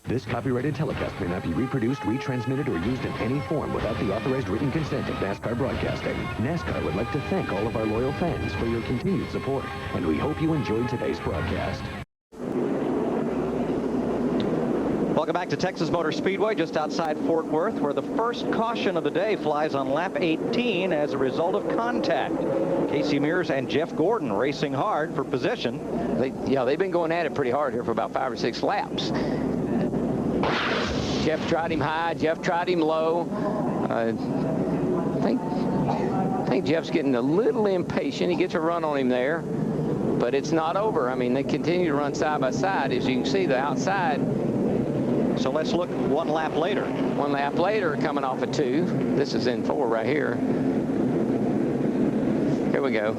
This copyrighted telecast may not be reproduced, retransmitted, or used in any form without the authorized written consent of NASCAR Broadcasting. NASCAR would like to thank all of our loyal fans for your continued support, and we hope you enjoyed today's broadcast. Welcome back to Texas Motor Speedway, just outside Fort Worth, where the first caution of the day flies on lap 18 as a result of contact. Casey Mears and Jeff Gordon racing hard for position. They've been going at it pretty hard here for about 5 or 6 laps. Jeff tried him high, Jeff tried him low. I think Jeff's getting a little impatient. He gets a run on him there, but it's not over. I mean, they continue to run side by side. As you can see, the outside. So let's look one lap later. One lap later, coming off of 2. This is in 4 right here. Here we go.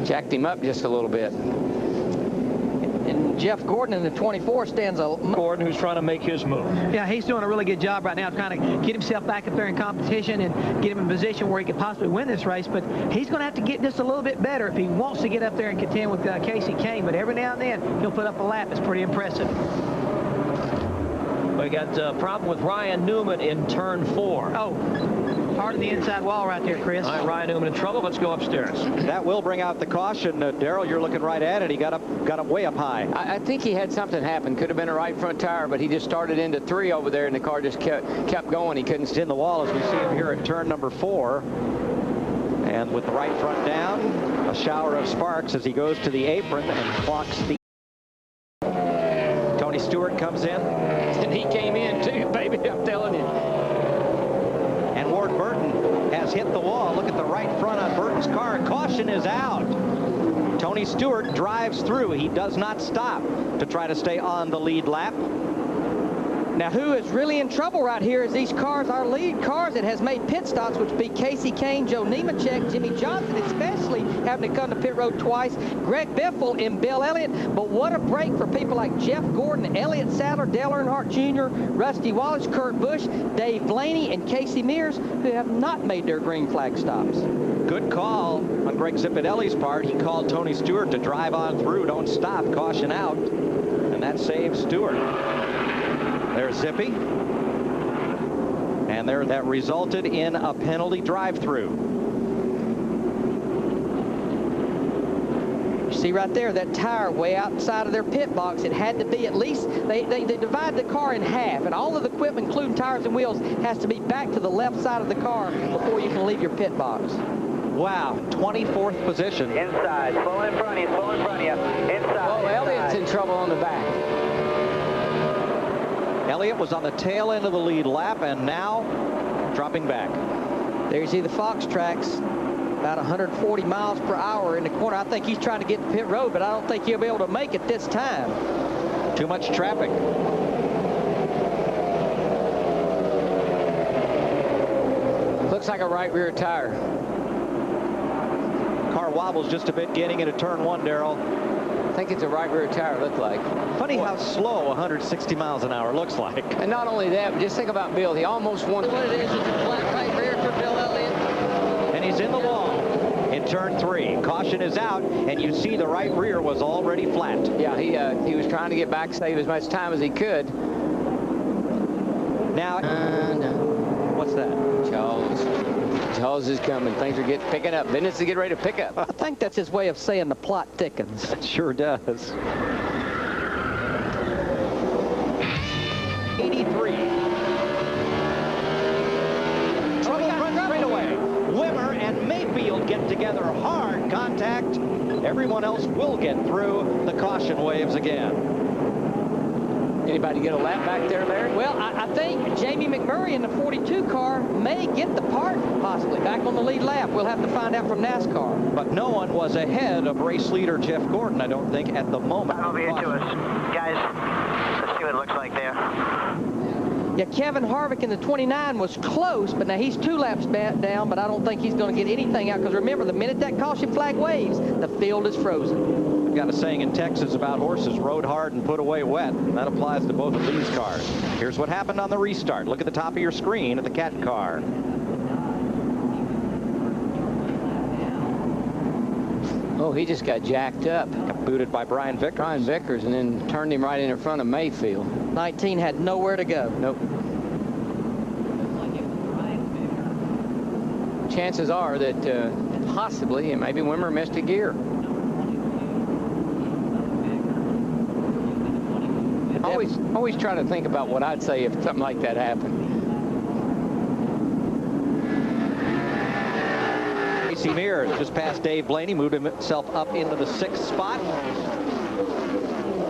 Jacked him up just a little bit. And Jeff Gordon in the 24 stands a... Gordon, who's trying to make his move. Yeah, he's doing a really good job right now trying to get himself back up there in competition and get him in a position where he could possibly win this race. But he's going to have to get just a little bit better if he wants to get up there and contend with Casey Kane. But every now and then, he'll put up a lap. It's pretty impressive. We got a problem with Ryan Newman in turn 4. Oh, hard on the inside wall right there, Chris. All right, Ryan Newman in trouble. Let's go upstairs. That will bring out the caution. Darrell, you're looking right at it. He got up way up high. I think he had something happen. Could have been a right front tire, but he just started into 3 over there, and the car just kept going. He couldn't in the wall as we see him here at turn number 4. And with the right front down, a shower of sparks as he goes to the apron and clocks the... Tony Stewart comes in. And he came in too, baby, I'm telling you. And Ward Burton has hit the wall. Look at the right front on Burton's car. Caution is out. Tony Stewart drives through. He does not stop to try to stay on the lead lap. Now, who is really in trouble right here is these cars, our lead cars that has made pit stops, which be Casey Kane, Joe Nemechek, Jimmy Johnson, especially having to come to pit road twice, Greg Biffle and Bill Elliott. But what a break for people like Jeff Gordon, Elliott Sadler, Dale Earnhardt Jr., Rusty Wallace, Kurt Busch, Dave Blaney, and Casey Mears, who have not made their green flag stops. Good call on Greg Zipadelli's part. He called Tony Stewart to drive on through, don't stop, caution out, and that saves Stewart. There's Zippy. And there, that resulted in a penalty drive-through. You see right there, that tire way outside of their pit box, it had to be at least, they divide the car in half, and all of the equipment, including tires and wheels, has to be back to the left side of the car before you can leave your pit box. Wow, 24th position. Inside, full in front of you, full in front of you. Inside. Oh, Elliott's in trouble on the back. Elliott was on the tail end of the lead lap and now dropping back. There you see the Fox tracks, about 140 miles per hour in the corner. I think he's trying to get to pit road, but I don't think he'll be able to make it this time. Too much traffic. Looks like a right rear tire. Car wobbles just a bit getting into turn 1, Darrell. I think it's a right rear tire, looked like. Funny how slow 160 miles an hour looks like. And not only that, but just think about Bill. He almost won. What it is a flat right rear for Bill Elliott. And he's in the wall in turn 3. Caution is out, and you see the right rear was already flat. Yeah, he was trying to get back, save as much time as he could. Now, what's that? Charles is coming. Things are picking up. Business is getting ready to pick up. I think that's his way of saying the plot thickens. It sure does. 83. Trouble front straightaway. Wimmer and Mayfield get together. Hard contact. Everyone else will get through. The caution waves again. Anybody get a lap back there, Larry? Well, I think Jamie McMurray in the 42 car may get the part, possibly, back on the lead lap. We'll have to find out from NASCAR. But no one was ahead of race leader Jeff Gordon, I don't think, at the moment. Over here to us. Guys, let's see what it looks like there. Yeah, Kevin Harvick in the 29 was close, but now he's 2 laps down, but I don't think he's going to get anything out, because remember, the minute that caution flag waves, the field is frozen. We've got a saying in Texas about horses, rode hard and put away wet, and that applies to both of these cars. Here's what happened on the restart. Look at the top of your screen at the Cat car. Oh, he just got jacked up. Got booted by Brian Vickers. Brian Vickers, and then turned him right in front of Mayfield. 19 had nowhere to go. Nope. Chances are that possibly, and maybe Wimmer missed a gear. Always try to think about what I'd say if something like that happened. Casey Mears just past Dave Blaney, moved himself up into the 6th spot.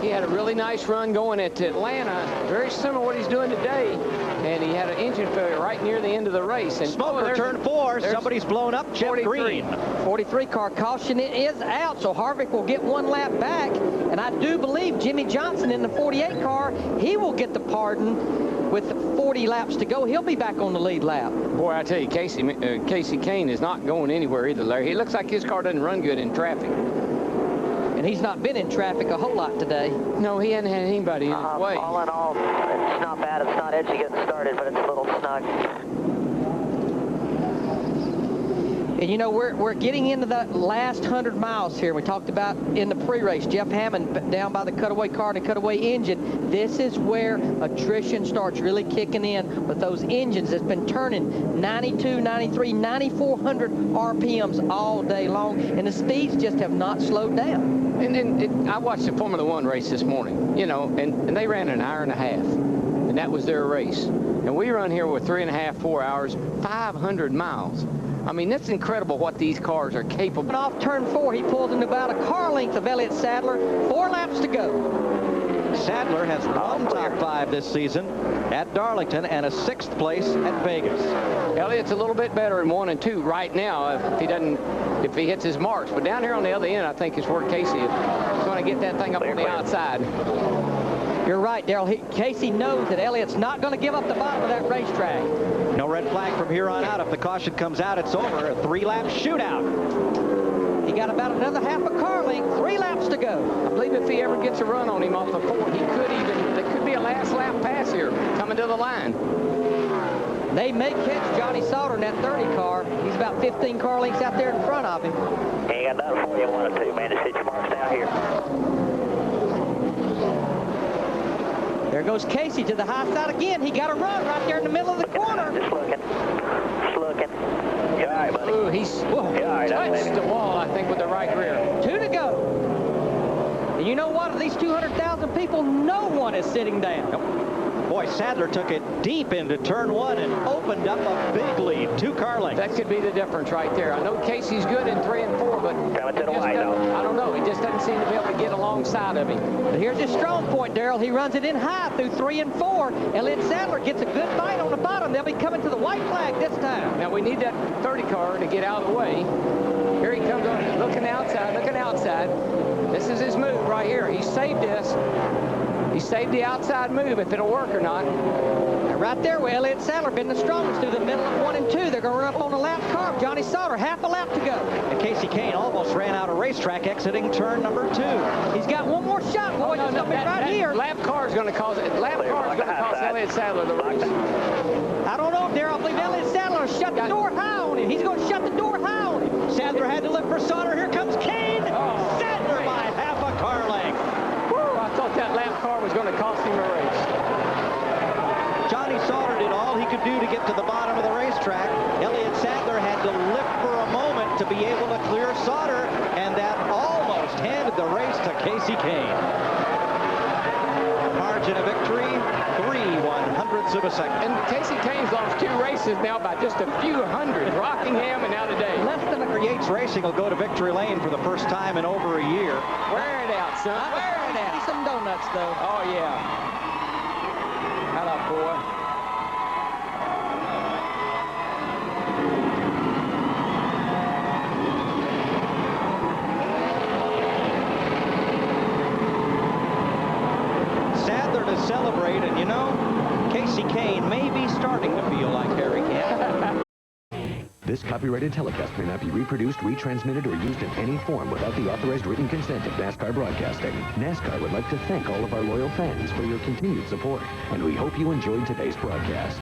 He had a really nice run going at Atlanta, very similar to what he's doing today, and he had an engine failure right near the end of the race. And Smoker, turn 4, somebody's blown up, Jeff 43. Green. 43 car caution is out, so Harvick will get 1 lap back, and I do believe Jimmy Johnson in the 48 car, he will get the pardon with 40 laps to go. He'll be back on the lead lap. Boy, I tell you, Casey Kane is not going anywhere either, Larry. He looks like his car doesn't run good in traffic. And he's not been in traffic a whole lot today. No, he hadn't had anybody in his way. All in all, it's not bad. It's not edgy getting started, but it's a little snug. And you know, we're getting into the last 100 miles here. We talked about in the pre-race, Jeff Hammond down by the cutaway car and the cutaway engine. This is where attrition starts really kicking in with those engines that's been turning 92, 93, 9,400 RPMs all day long, and the speeds just have not slowed down. And I watched the Formula One race this morning, you know, and they ran an hour and a half, and that was their race. And we run here with 3.5, 4 hours, 500 miles. I mean, that's incredible what these cars are capable. And off turn 4, he pulled in about a car length of Elliott Sadler. 4 laps to go. Sadler has one top 5 this season at Darlington and a 6th place at Vegas. Elliott's a little bit better in 1 and 2 right now if he hits his marks. But down here on the other end, I think is where Casey is going to get that thing up on the outside. You're right, Darrell. Casey knows that Elliott's not going to give up the bottom of that racetrack. No red flag from here on out. If the caution comes out, it's over. A 3-lap shootout. He got about another half a car length. 3 laps to go. I believe if he ever gets a run on him off the 4, there could be a last lap pass here coming to the line. They may catch Johnny Sauter in that 30 car. He's about 15 car lengths out there in front of him. Ain't got nothing for you, 1 or 2, man. Just hit your marks down here. There goes Casey to the high side again. He got a run right there in the middle of the corner. Just looking. Just looking. You all right, buddy? Ooh, he's touched the wall, I think, with the right rear. 2 to go. And you know what? Of these 200,000 people, no one is sitting down. Nope. Boy, Sadler took it deep into turn 1 and opened up a big lead. 2 car lengths. That could be the difference right there. I know Casey's good in 3 and 4, but Coming to the white, I don't know. He just doesn't seem to be able to get alongside of him. But here's his strong point, Darrell. He runs it in high through 3 and 4. Elliott Sadler gets a good bite on the bottom. They'll be coming to the white flag this time. Now, we need that 30 car to get out of the way. Here he comes on, looking outside, looking outside. This is his move right here. He saved this. He saved the outside move, if it'll work or not. And right there where Elliott Sadler been the strongest through the middle of 1 and 2. They're going to run up on the lap car. Johnny Sauter, half a lap to go. And Casey Kane almost ran out of racetrack exiting turn number 2. He's got one more shot, boy. Just right here. Lap car is going to cause Elliott Sadler the race. I don't know, Darrell. I believe Elliott Sadler shut the door high on him. He's going to shut the door high on him. Sadler had to look for Sauter. Here comes Kane. Sadler by half a car length. I thought that lap car was going to cost him a race. Johnny Sauter did all he could do to get to the bottom of the racetrack. Elliott Sadler had to lift for a moment to be able to clear Sauter, and that almost handed the race to Casey Kane. Margin of victory, 3/100ths of a second. And Casey Kane's lost 2 races now by just a few hundred. Rockingham and now today. Less than Yates Racing will go to victory lane for the first time in over a year. Wear it out, son. Wear it out. Some donuts, though. Oh, yeah. Hello, boy. Sadler to celebrate, and you know, Casey Kane may be starting to feel like Harry Campbell. This copyrighted telecast may not be reproduced, retransmitted, or used in any form without the authorized written consent of NASCAR Broadcasting. NASCAR would like to thank all of our loyal fans for your continued support, and we hope you enjoyed today's broadcast.